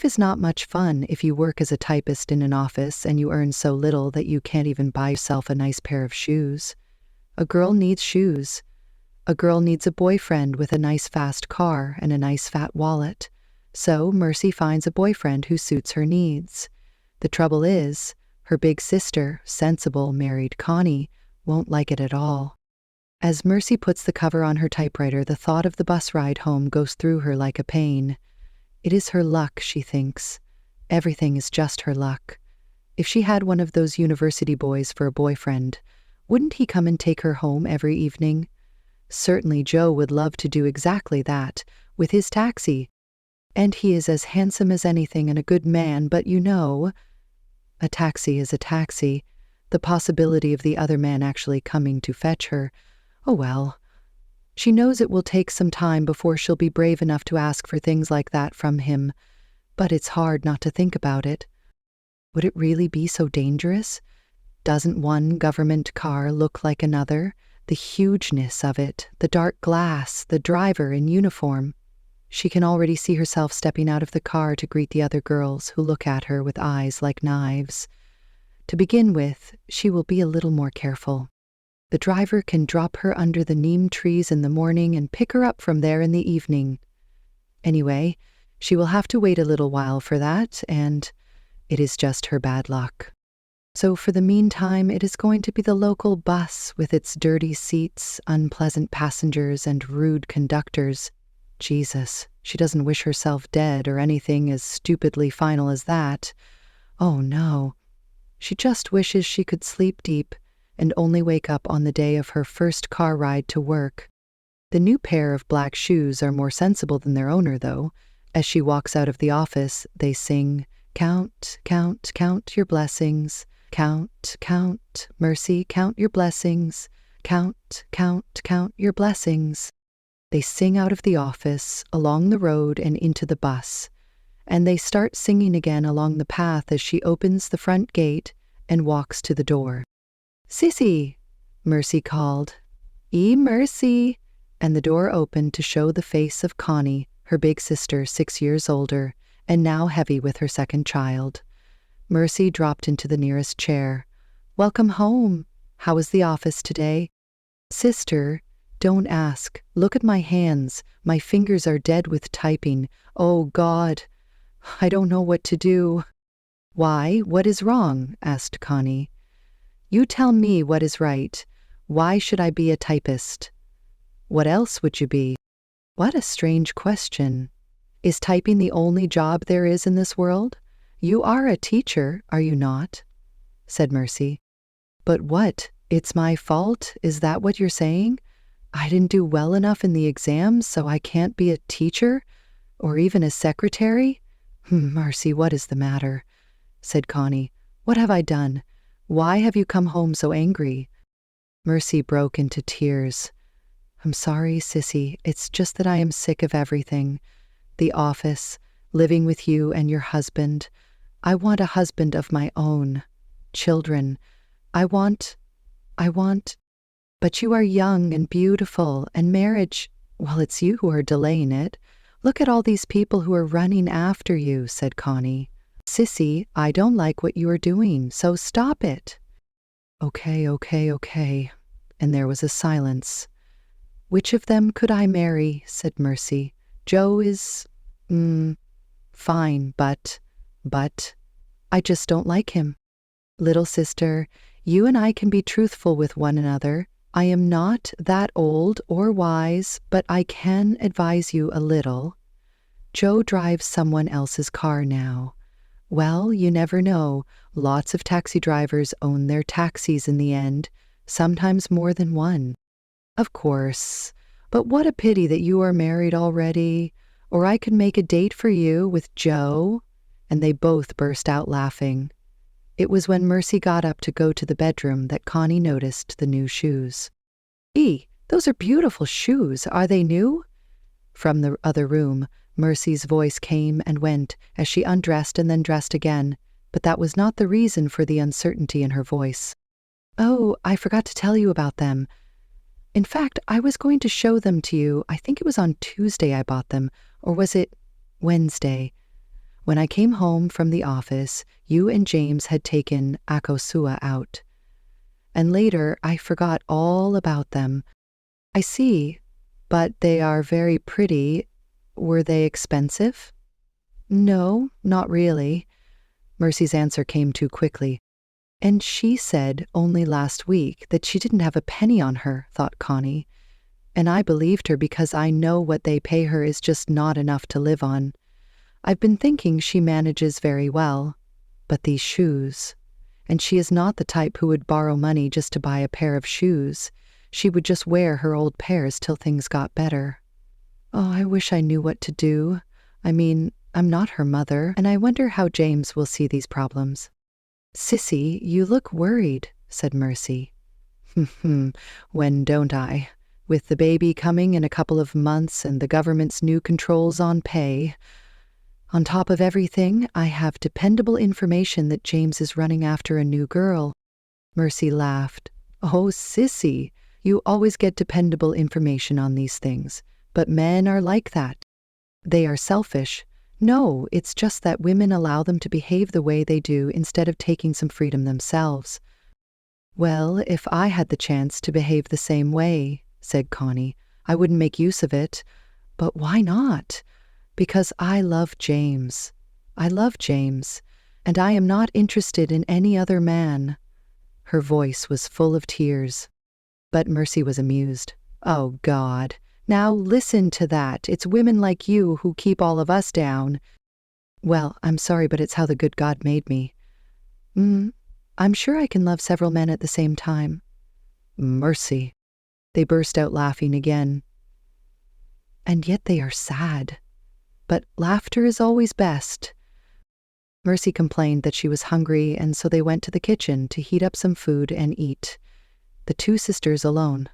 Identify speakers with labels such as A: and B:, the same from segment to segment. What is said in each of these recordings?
A: Life is not much fun if you work as a typist in an office and you earn so little that you can't even buy yourself a nice pair of shoes. A girl needs shoes. A girl needs a boyfriend with a nice fast car and a nice fat wallet. So Mercy finds a boyfriend who suits her needs. The trouble is, her big sister, sensible, married Connie, won't like it at all. As Mercy puts the cover on her typewriter, the thought of the bus ride home goes through her like a pain. It is her luck, she thinks. Everything is just her luck. If she had one of those university boys for a boyfriend, wouldn't he come and take her home every evening? Certainly Joe would love to do exactly that, with his taxi. And he is as handsome as anything and a good man, but you know, a taxi is a taxi. The possibility of the other man actually coming to fetch her, oh well. She knows it will take some time before she'll be brave enough to ask for things like that from him, but it's hard not to think about it. Would it really be so dangerous? Doesn't one government car look like another? The hugeness of it, the dark glass, the driver in uniform. She can already see herself stepping out of the car to greet the other girls who look at her with eyes like knives. To begin with, she will be a little more careful. The driver can drop her under the neem trees in the morning and pick her up from there in the evening. Anyway, she will have to wait a little while for that, and it is just her bad luck. So for the meantime, it is going to be the local bus with its dirty seats, unpleasant passengers, and rude conductors. Jesus, she doesn't wish herself dead or anything as stupidly final as that. Oh no. She just wishes she could sleep deep and only wake up on the day of her first car ride to work. The new pair of black shoes are more sensible than their owner, though. As she walks out of the office, they sing, "Count, count, count your blessings. Count, count, Mercy, count your blessings. Count, count, count your blessings." They sing out of the office, along the road, and into the bus. And they start singing again along the path as she opens the front gate and walks to the door. "Sissy," Mercy called. Mercy," and the door opened to show the face of Connie, her big sister, 6 years older, and now heavy with her second child. Mercy dropped into the nearest chair. "Welcome home. How was the office today?" "Sister, don't ask. Look at my hands. My fingers are dead with typing. Oh, God. I don't know what to do." "Why, what is wrong?" asked Connie. "You tell me what is right. Why should I be a typist?" "What else would you be?" "What a strange question. Is typing the only job there is in this world? You are a teacher, are you not?" said Mercy. "But what? It's my fault? Is that what you're saying? I didn't do well enough in the exams, so I can't be a teacher? Or even a secretary?" "Mercy, what is the matter?" said Connie. "What have I done? Why have you come home so angry?" Mercy broke into tears. "I'm sorry, Sissy. It's just that I am sick of everything. The office, living with you and your husband. I want a husband of my own. Children. I want... But you are young and beautiful, and marriage, well, it's you who are delaying it. Look at all these people who are running after you," said Connie. "Sissy, I don't like what you are doing, so stop it." Okay. And there was a silence. "Which of them could I marry?" said Mercy. "Joe is... fine, but I just don't like him." "Little sister, you and I can be truthful with one another. I am not that old or wise, but I can advise you a little. Joe drives someone else's car now. Well, you never know. Lots of taxi drivers own their taxis in the end, sometimes more than one. Of course, but what a pity that you are married already, or I could make a date for you with Joe." And they both burst out laughing. It was when Mercy got up to go to the bedroom that Connie noticed the new shoes. Those are beautiful shoes. Are they new?" From the other room, Mercy's voice came and went as she undressed and then dressed again, but that was not the reason for the uncertainty in her voice. "Oh, I forgot to tell you about them. In fact, I was going to show them to you. I think it was on Tuesday I bought them, or was it Wednesday? When I came home from the office, you and James had taken Akosua out. And later, I forgot all about them. I see, but they are very pretty. Were they expensive? No, not really. Mercy's answer came too quickly. And she said only last week that she didn't have a penny on her, thought Connie. And I believed her because I know what they pay her is just not enough to live on. I've been thinking she manages very well. But these shoes. And she is not the type who would borrow money just to buy a pair of shoes. She would just wear her old pairs till things got better. Oh, I wish I knew what to do. I mean, I'm not her mother, and I wonder how James will see these problems. Sissy, you look worried, said Mercy. When don't I? With the baby coming in a couple of months and the government's new controls on pay. On top of everything, I have dependable information that James is running after a new girl. Mercy laughed. Oh, Sissy, you always get dependable information on these things. But men are like that. They are selfish. No, it's just that women allow them to behave the way they do instead of taking some freedom themselves. Well, if I had the chance to behave the same way, said Connie, I wouldn't make use of it. But why not? Because I love James. I love James, and I am not interested in any other man. Her voice was full of tears. But Mercy was amused. Oh, God. Now listen to that. It's women like you who keep all of us down. Well, I'm sorry, but it's how the good God made me. I'm sure I can love several men at the same time. Mercy. They burst out laughing again. And yet they are sad. But laughter is always best. Mercy complained that she was hungry, and so they went to the kitchen to heat up some food and eat. The two sisters alone.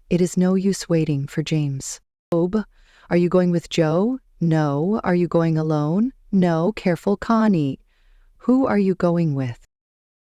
A: It is no use waiting for James. Job, are you going with Joe? No. Are you going alone? No. Careful, Connie. Who are you going with?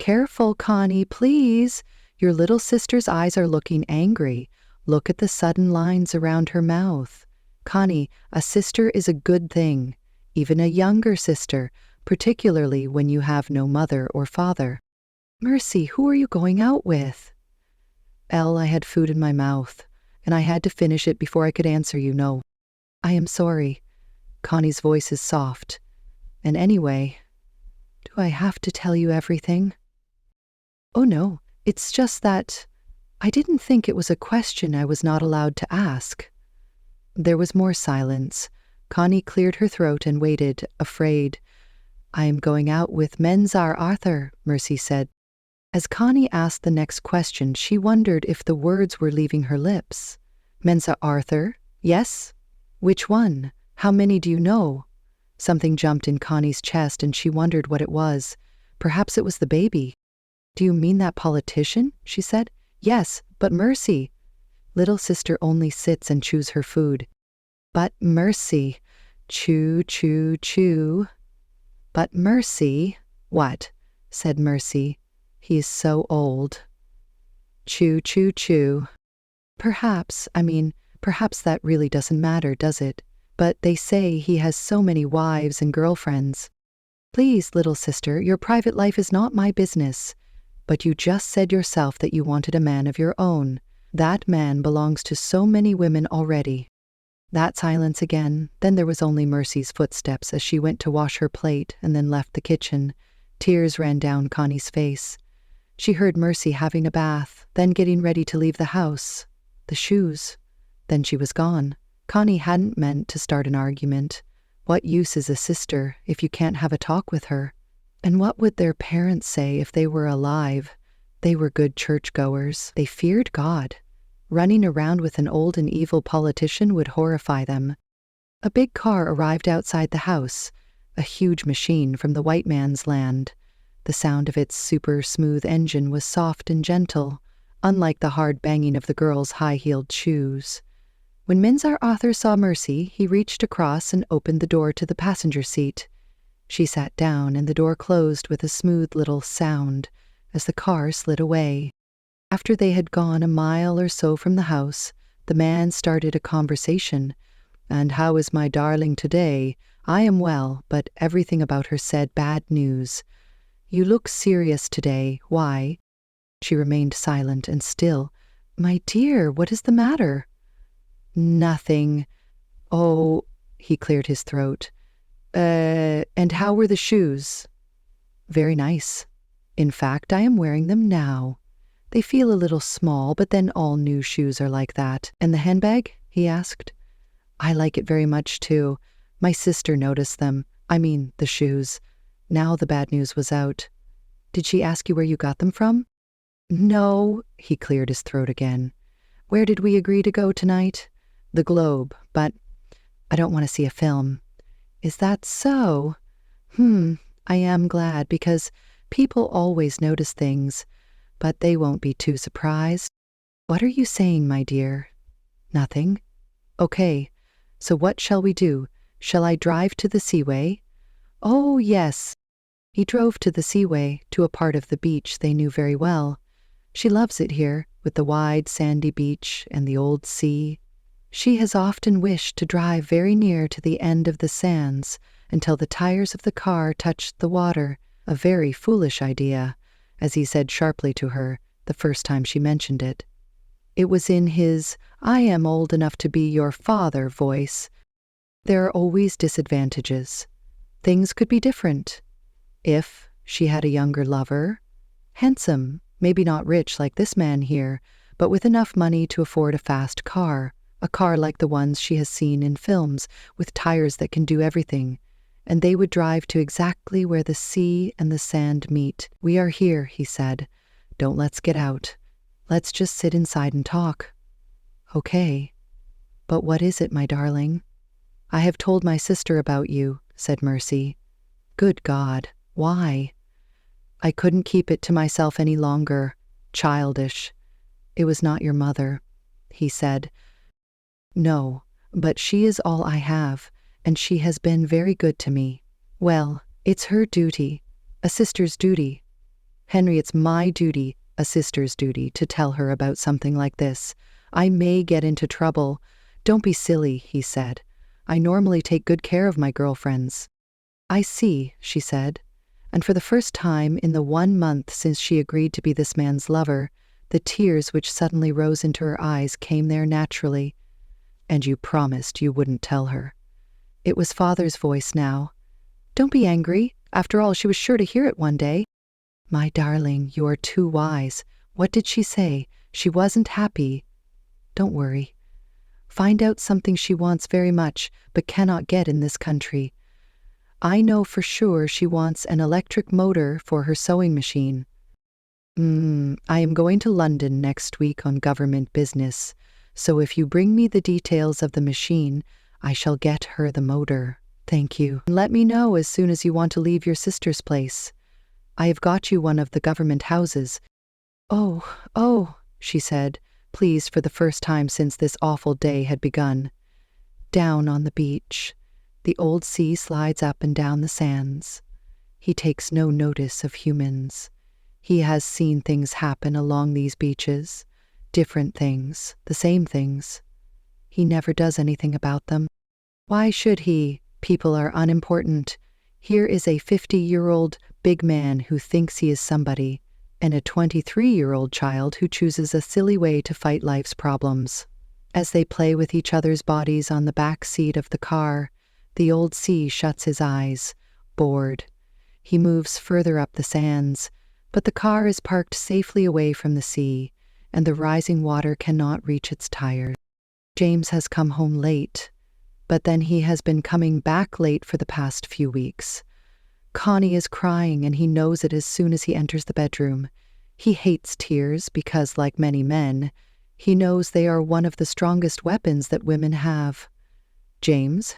A: Careful, Connie, please. Your little sister's eyes are looking angry. Look at the sudden lines around her mouth. Connie, a sister is a good thing, even a younger sister, particularly when you have no mother or father. Mercy, who are you going out with? Elle, I had food in my mouth, and I had to finish it before I could answer you no. I am sorry. Connie's voice is soft. And anyway, do I have to tell you everything? Oh no, it's just that I didn't think it was a question I was not allowed to ask. There was more silence. Connie cleared her throat and waited, afraid. I am going out with Mensar Arthur, Mercy said. As Connie asked the next question, she wondered if the words were leaving her lips. Mensar Arthur? Yes? Which one? How many do you know? Something jumped in Connie's chest and she wondered what it was. Perhaps it was the baby. Do you mean that politician? She said. Yes, but Mercy. Little sister only sits and chews her food. But Mercy. Chew, chew, chew. But Mercy. What? Said Mercy. He is so old. Chew, chew, chew. Perhaps that really doesn't matter, does it? But they say he has so many wives and girlfriends. Please, little sister, your private life is not my business. But you just said yourself that you wanted a man of your own. That man belongs to so many women already. That silence again. Then there was only Mercy's footsteps as she went to wash her plate and then left the kitchen. Tears ran down Connie's face. She heard Mercy having a bath, then getting ready to leave the house. The shoes. Then she was gone. Connie hadn't meant to start an argument. What use is a sister if you can't have a talk with her? And what would their parents say if they were alive? They were good churchgoers. They feared God. Running around with an old and evil politician would horrify them. A big car arrived outside the house, a huge machine from the white man's land. The sound of its super smooth engine was soft and gentle, unlike the hard banging of the girl's high-heeled shoes. When Mensar Arthur saw Mercy, he reached across and opened the door to the passenger seat. She sat down and the door closed with a smooth little sound as the car slid away. After they had gone a mile or so from the house, the man started a conversation. And how is my darling today? I am well, but everything about her said bad news. You look serious today. Why? She remained silent and still. My dear, what is the matter? Nothing. Oh, he cleared his throat. And how were the shoes? Very nice. In fact, I am wearing them now. They feel a little small, but then all new shoes are like that. And the handbag? He asked. I like it very much too. My sister noticed them. I mean, the shoes. Now the bad news was out. Did she ask you where you got them from? No, he cleared his throat again. Where did we agree to go tonight? The Globe, but I don't want to see a film. Is that so? I am glad, because people always notice things, but they won't be too surprised. What are you saying, my dear? Nothing. Okay, so what shall we do? Shall I drive to the Seaway? Oh, yes. He drove to the Seaway, to a part of the beach they knew very well. She loves it here, with the wide sandy beach and the old sea. She has often wished to drive very near to the end of the sands until the tires of the car touched the water, a very foolish idea, as he said sharply to her the first time she mentioned it. It was in his "I am old enough to be your father" voice. There are always disadvantages. Things could be different. If she had a younger lover, handsome, maybe not rich like this man here, but with enough money to afford a fast car, a car like the ones she has seen in films, with tires that can do everything, and they would drive to exactly where the sea and the sand meet. We are here, he said. Don't let's get out. Let's just sit inside and talk. Okay. But what is it, my darling? I have told my sister about you, said Mercy. Good God, why? I couldn't keep it to myself any longer. Childish. It was not your mother, he said. No, but she is all I have, and she has been very good to me. Well, it's her duty, a sister's duty. Henry, it's my duty, a sister's duty, to tell her about something like this. I may get into trouble. Don't be silly, he said. I normally take good care of my girlfriends. I see, she said, and for the first time in the 1 month since she agreed to be this man's lover, the tears which suddenly rose into her eyes came there naturally. And you promised you wouldn't tell her. It was Father's voice now. Don't be angry. After all, she was sure to hear it one day. My darling, you are too wise. What did she say? She wasn't happy. Don't worry. Find out something she wants very much, but cannot get in this country. I know for sure she wants an electric motor for her sewing machine. I am going to London next week on government business, so if you bring me the details of the machine, I shall get her the motor. Thank you. Let me know as soon as you want to leave your sister's place. I have got you one of the government houses. Oh, she said, pleased for the first time since this awful day had begun. Down on the beach, the old sea slides up and down the sands. He takes no notice of humans. He has seen things happen along these beaches, different things, the same things. He never does anything about them. Why should he? People are unimportant. Here is a 50-year-old big man who thinks he is somebody, and a 23-year-old child who chooses a silly way to fight life's problems. As they play with each other's bodies on the back seat of the car, the old sea shuts his eyes, bored. He moves further up the sands, but the car is parked safely away from the sea, and the rising water cannot reach its tires. James has come home late, but then he has been coming back late for the past few weeks. Connie is crying, and he knows it as soon as he enters the bedroom. He hates tears because, like many men, he knows they are one of the strongest weapons that women have. James?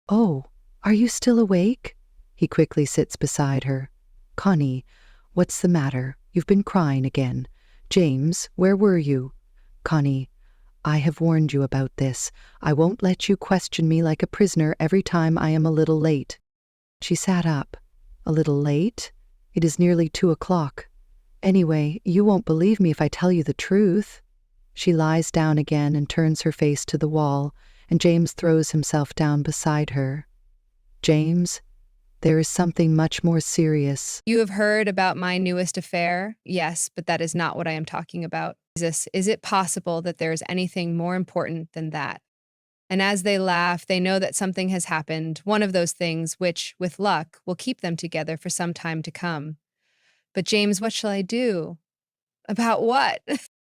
A: Oh, are you still awake? He quickly sits beside her. Connie, what's the matter? You've been crying again. James, where were you? Connie, I have warned you about this. I won't let you question me like a prisoner every time I am a little late. She sat up. A little late? It is nearly 2 o'clock. Anyway, you won't believe me if I tell you the truth. She lies down again and turns her face to the wall, and James throws himself down beside her. James, there is something much more serious.
B: You have heard about my newest affair? Yes, but that is not what I am talking about. Jesus, is it possible that there is anything more important than that? And as they laugh, they know that something has happened, one of those things which, with luck, will keep them together for some time to come. But James, what shall I do? About what?